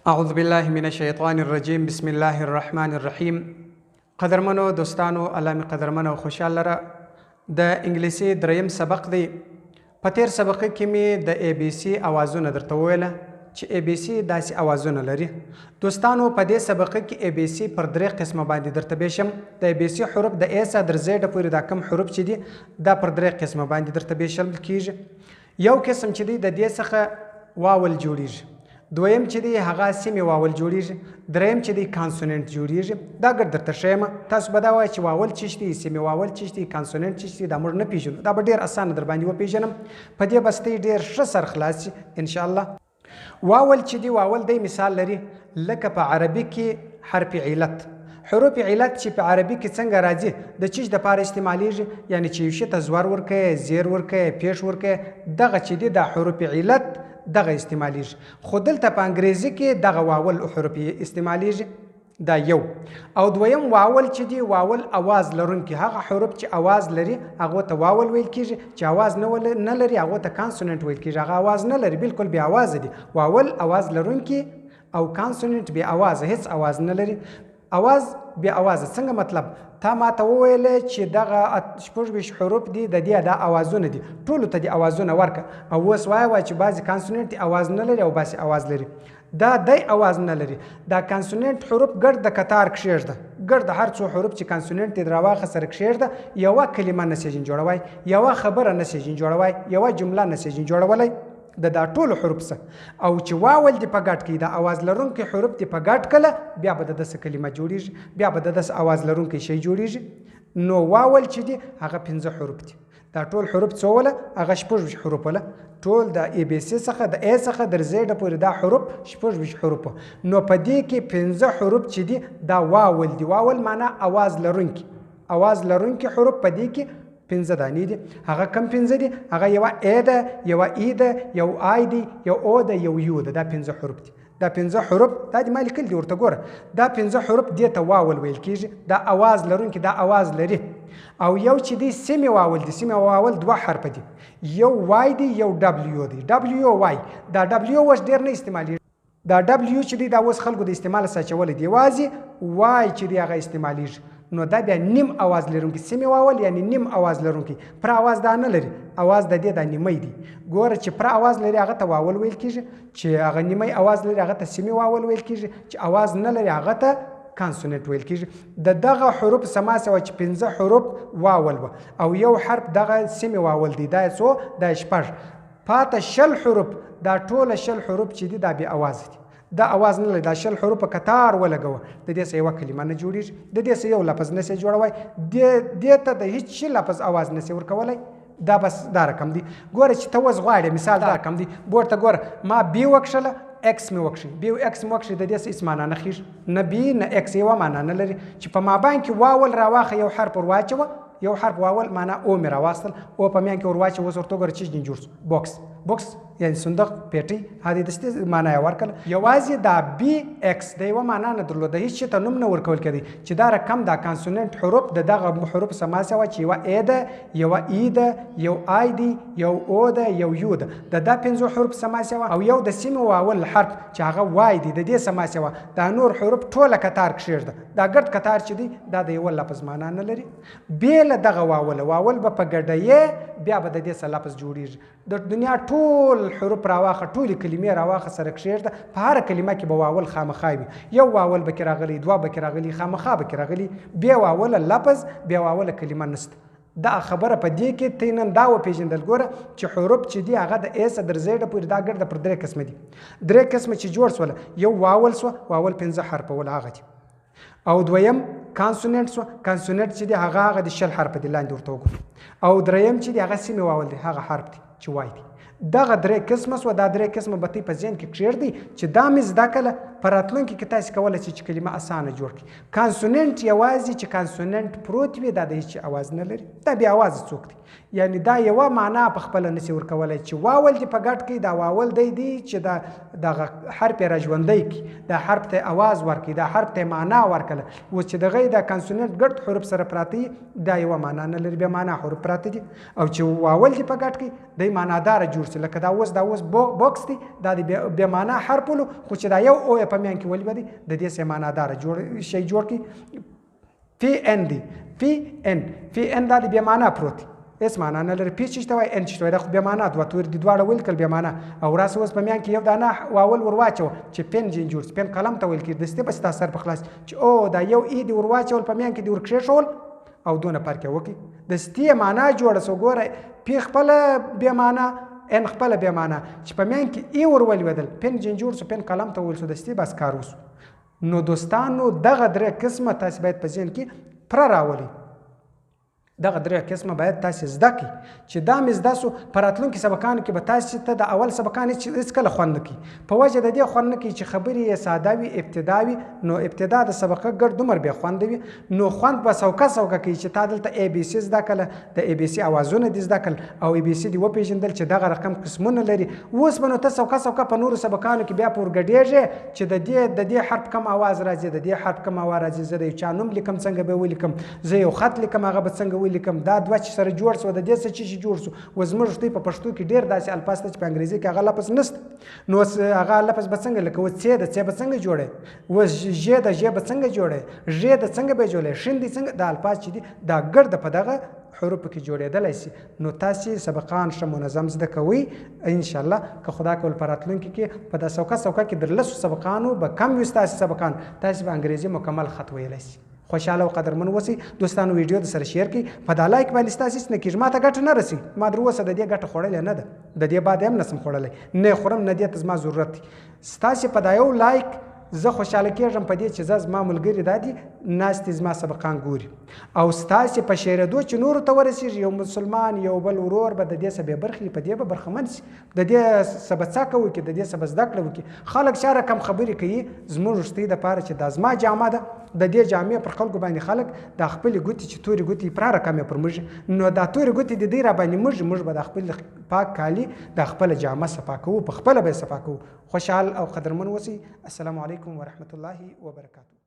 اعوذ بالله من الشیطان الرجیم بسم الله الرحمن الرحیم. قدرمنو دوستانو، الله می قدرمنو خوشحال لره. د انګلیسي دریم سبق دی. په تیر سبق کې می د ای بی سی اوازونه درته ویله چې ای بی سی داسې اوازونه لري. دوستانو په دې سبق کې ای بی سی پر درې قسمه باندې درته بشم. د ای بی سی حروف د ای څخه تر زیډ پورې دا کم حروف چې دي دا پر درې قسمه باندې درته بشل کیږي. یو قسم چې دی د دې څخه واول جوړیږي، دویم چې دی هغه سیمې واول جوړیږي، دریم چې دی کانسوننت جوړیږي. دا ګر درته ښیم. تاسو به دا وایئ چې واول څه دي، سیمې واول څه دي، کانسوننت څه دي، دا موږ نه پېژنو. دا به ډېر اسانه در باندې وپېژنم. په دې بستۍ ډېر ښه سر خلاص شي انشاءالله. واول چې دی واول دی مثال لري لکه په عربي کې حرف علت. حروف علت چې په عربي کې څنګه راځي د چیز دپاره استعمالیږي، یعنی چې یو شي ته زور ورکوي، زیر ورکوي، پیش ورکوي، دغه چې دی دا حروف علت دغه استعمالیږي. خو دلته په انګریزي کې دغه واول حروف استعمالیږي. دا یو. او دویم واول چې دی واول اواز لرونکي، هغه حروف چې اواز لري هغه ته واول ویل کیږي، چې اواز نه لري هغه ته کانسوننت ویل کیږي. هغه اواز نه لري، بالکل بې اوازه دي. واول اواز لرونکي او کانسوننت بې اوازه، هیڅ اواز نه لري. اواز بې اوازه څنګه مطلب؟ تا ما ته وویلې چې دغه شپږ حروف دي د دې دا اوازونه دي، ټولو ته دې اوازونه ورکړه. او اوس وایه چې بعضې کانسوننت اواز نه لري او بعضې اواز لري. دا دی اواز نه لري. دا کانسوننت حروف ګرد د کتار کښېږده، ګرد هر څو حروف چې کانسوننت دې راواخه سره کښېږده، یوه کلمه نسیجن جوړوی، یوه خبره نسیجن جوړوی، یوه جمله نسیجن جوړولی د دا ټولو حروف څخه. او چې واول دې په ګډ کې دا اواز لرونکي حروف دې په ګډ کله، بیا به د داسې کلمه جوړیږي، بیا به د داسې اواز لرونکی شی جوړیږي. نو واول چې دی هغه 15 حروف دي. دا ټول حروف څو وله؟ هغه 6 حروف وله. ټول د ای بی سی څخه د ای څخه در زیډه پورې دا حروف 6 حروف. نو په دې کې 15 حروف چې دي دا واول دي. واول معنا اواز لرونکي. اواز لرونکي حروف په دې کې 15 دانې دي. هغه کم 15 دي؟ هغه یوه ای ده، یوه ای ده، یو آی دی، یو او ده، یو یو ده. دا 15 حروف دي. دا 15 حروف دا د ما لیکل دي ورته ګوره. دا 15 حروف دې ته واول ویل کېږي. دا اواز لرونکي، دا اواز لري. او یو چې دی سیمې واول دي. سیمې واول 2 حرفه دي، یو وای دی، یو ډبلیو دی. ډبلیو وای. دا ډبلیو اوس ډېر نه استعمالېږي. دا ډبلیو چې دی دا اوس خلکو د استعمال څخه اچولی دی. یوازې وای چې دی هغه استعمالېږي. نو دا بیا نیم اواز لرونکي. سیمې واول یعنی نیم اواز لرونکي. پر اواز دا نه لري. اواز د دې دا نیمۍ دی. ګوره چې پر اواز لري هغه ته واول ویل کېږي، چې هغه نیمۍ اواز لري هغه ته سیمې واول ویل کېږي، چې اواز نه لري هغه ته کانسوننت ویل کېږي. د دغه حروف سماسه وه چې 15 حروف واول وه او یو حرف دغه سیمې واول دی. دا څو؟ دا 6. پاته 20 حروف. دا ټوله 20 حروف چې دي دا بې اوازه دي. دا اواز نه لري. دا 20 حروف په کتار ولګوه، د دې څخه یوه کلمه نه جوړېږي، د دې څخه یو لفظ نسې جوړوی، دې ته د هېڅ شي لفظ اواز نسې ورکولی. دا بس دا رقم دی. ګوره چې ته اوس غواړې مثال دا رقم دی. بورته ګوره ما بي وکښله، اکس مې وکښي، بي اکس مې وکښي، د دې څه هېڅ معنا نه خېږي. نه بي نه اکس یوه معنا نه لري. چې په مابین کې واول راواخه، یو حرف ور واچوه، یو حرف واول معنا او مې راواستل، او په میان کې ور واچوه. اوس ورته وګوره چې جوړ شو بوکس. بوکس یعنی صندوق، پیټۍ، هغې داسې معنا یې ورکړله. یوازې دا بي اکس د یوه معنا نه درلوده، هېڅ شي ته نوم نه ورکول کېدی. چې دا رقم دا کانسوننت حروف د دغه حروف سماسه وه چې یوه ای ده، یوه ای ده، یو آی دی، یو او ده، یو یو ده. د دا 15 حروف سماسه وه. او یو د سیمې واول حرف چې هغه وای دی د دې سماسه وه. دا نور حروف ټوله کتار کښېږده. دا ګډ کتار چې دی دا د یوه لفظ معنا نه لري. بې له دغه واوله، واول به په ګډه بیا به د دې څه لفظ جوړېږي. د دنیا ټول حروف راواخه، ټولې کلمې راواخه سره کښېږده. په هره کلمه کې به واول خامخا وي. یو واول به کې راغلی، دوه به کې راغلي، خامخا به کې راغلي. بې واوله لفظ، بې واوله کلمه نشته. دا خبره په دې کې ته نن دا وپېژندل ګوره چې حروف چې دي هغه د ای څخه در زیډه پورې دا ګرده پر 3 قسمه دي. 3 قسمه چې جوړ سوله. یو واول سوه، واول 15 حرفه ول هغه دي. او دویم کانسوننت سوه. کانسوننت چې دی هغه د 20 حرفه دي. لاندې ورته وګورئ. او دریم چې دی هغه سیمې واول دی، هغه حرف دی چې وای دی. دغه 3 قسمه سوه. دا 3 قسمه به تی په ذهن کې کښېږدئ چې دا مې زده کړله، په راتلونکي کې تاسې کولی شئ چې کلمه اسانه جوړ کړئ. کانسوننت یوازې چې کانسوننت پروت وي دا د هېڅ اواز نه لري. دا بې اوازه څوک دی؟ یعنی دا یوه معنا په خپله نسي ورکولی. چې واول دې په ګډ کړي، دا واول دی چې دغه حرف یې راژوندی کړي، دا حرف ته اواز ورکړي، دا حرف ته معنا ورکړله. اوس چې دغه دا کانسوننت ګډ حروف سره پراته وي دا یوه معنا نه لري، بیا معنا حروف پراته دي. او چې واول دې په ګډ کړي دی معناداره جوړ اوسي لکه دا اوس بوکس دی دا د بې معنا حرف ولو خو چې دا یو او یې په میان کې ولې به دی د دې سه معناداره شی جوړ کړي فی ان دی فی ان دا د بې معنا پروت دی هېڅ معنا نه لري پی چې ته وایي ان چې ته وایي دا خو بې معنا دوه توري دي دواړه ویل کړل بې معنا او راسه اوس په میان کې یو دانه واول ور واچوه چې پن جین جوړ پن قلم ته ویل کېږي دستې به ستا سر په خلاص چې او دا یو ای دې ور واچول په میان کې دې ور کښېښول او دونه فرق یې وکړي دستې معنا جوړه سو ګوره پی خپله بې معنا ان خپله بې معنا چې په میان کې ای ور ولوېدل پن جین جوړ سو پن قلم ته ویل سو دستې بس کار وسو نو دوستانو دغه درې قسمه تاسې باید په ذهن کې پوره راولئ دغه درې قسمه باید تاسې زده کړئ چې دا مې زده سو په راتلونکي سبقانو کې به تاسې ته د اول سبقان هېڅکله خوند نه کوي په وجه د دې خوند نه کوي چې خبرې یې ساده وي ابتدا وي نو ابتدا د سبقه ګډ دومره بې خونده وي نو خوند به سوکه کوي چې تا دلته ای بي سي زده کړله د ای بي سي اوازونه دې زده کړل او ای بي سي دې وپېژندل چې دغه رقم قسمونه لري اوس به نو ته سوکه په نورو سبقانو کې بیا په ورګډېږې چې د دې حرف کم اواز راځي د دې حرف کم اواز راځي زه د یو چا نوم لیکم څنګه به ولیکم زه یو خط لیکم هغه به څنګه ولیکم دا دوه چې سره جوړ سو د دې څه چې جوړ سو و زموږ شته په پښتو کې ډېر داسې الفاظ ته چې په انګریزي کې هغه لفظ نشته نو هغه لفظ به څنګه لکه و څه د څه به څنګه جوړې و ژ د ژ به څنګه جوړې ژ د څنګه به جوړې شین دي څنګه د الفاظ چې دي دا ګرد په دغه حروف کې جوړېدلی شي نو تاسې سبقان ښه منظم زده کوئ انشاءالله که خدا کول په راتلونکي کې په دا سوکه کې در لسو سبقانو به کم وي ستاسې سبقان تاسې به انګریزي مکمل خط ویلی شي خوشحاله او قدرمن اوسئ دوستانو ویډیو د سره شیر کړئ په دا لایک باندې ستاسې هېڅ نه کېږي ما ته ګټه نه رسي ما در اوسه د دې ګټه خوړلې نه ده د دې بعد هم نسم خوړلی نه خورم نه دې ته زما ضرورت دی ستاسې په دا یو لایک زه خوشحاله کېږم په دې چې زه زما ملګري دا دي ناستې زما سبقان ګوري او ستاسې په شیرېدو چې نورو ته ورسېږي یو مسلمان یو بل ورور به د دې څه بې برخې په دې به برخمن شي د دې څه به څکه وکړي د دې څه به زده کړه وکړي خلک چا رقم خبرې کوي زموږ شتۍ دپاره چې دا زما جامه ده د دې جامې پر خلکو باندې خلک دا خپلې ګوتې چې تورې ګوتې پرا رقم یې پر موږ نو دا تورې ګوتې د دې را باندې موږ به د خپل پاک کالي د خپله جامه صفا کوو په خپله به یې صفا کوو خوشحال او قدرمن اوسئ السلام علیکم ورحمة الله وبرکاته